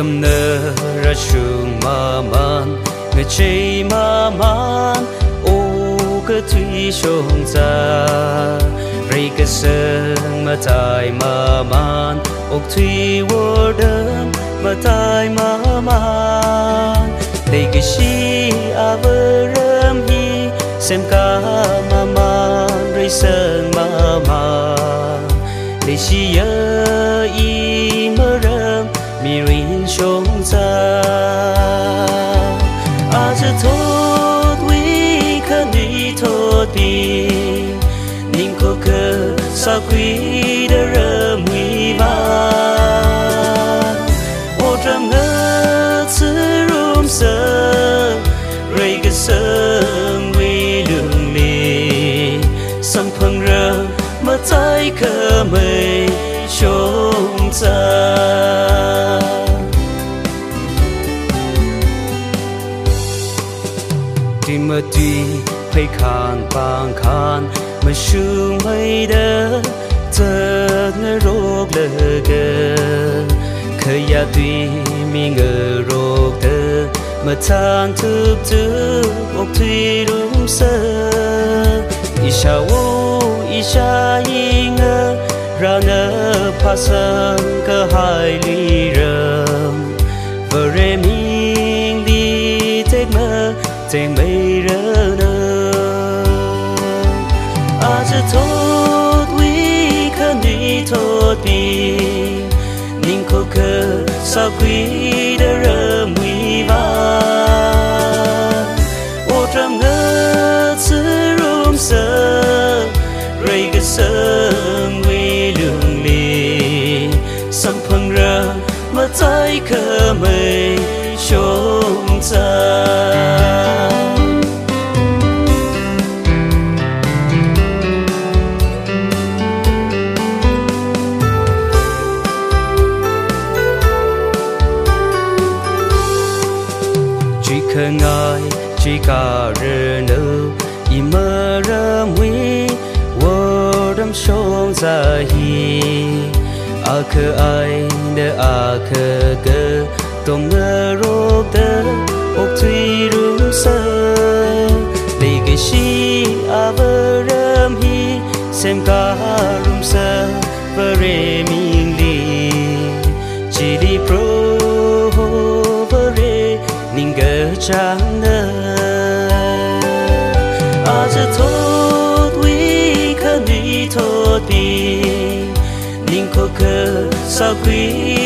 tâm nơ ra trường mà man người chơi mà man ô cơ thủy sông ra rây cơ sơn mà tai mà man ốc thủy vô đơm mà tai mà man đây cái gì à vơ râm hi xem cả mà man rây sơn mà man đây chỉ nhớ ý mơ râm mi rin sông ra à giờ thôi quý khăn đi thôi đi ninh cô cơ sao quý đã râm huy vang ô trầm ngỡ sư rùm sơ rây cái sớm quy đường lì sông phăng rơ mà tay cơ mây sông ra mà tuy phải khăn bằng khăn mà sương mây đỡ giờ ngỡ rốt lờ gờ khơi ya tuy mi ngờ rốt đỡ mà than thức thức ốc thủy đúng sơ isha wo isha ngờ ra nỡ pha sân cơ hai ly rầm vợ rê mình đi tết mơ tình mây rỡ nơ à giờ thôi quý khăn đi thôi đi ninh cô cơ sao quý đã râm huy vang ô trầm ngỡ sư rùm sơ rây cái sớm quy đường lì sông phăng rơ mà tay cơ mây sông ra khờ ngài chỉ cả rơ nơ y mơ râm huy wo đâm sông ra hi a khờ ai đơ a khờ cơ tôm ngơ rô tơ ốc thủy rung sơ lấy cái gì a vơ râm hi xem cả rung sơ vơ rê mình đi chỉ đi pro vơ rê ninh gỡ trắng nơ à giờ thôi quý khăn đi thôi đi ninh cô cơ sao quý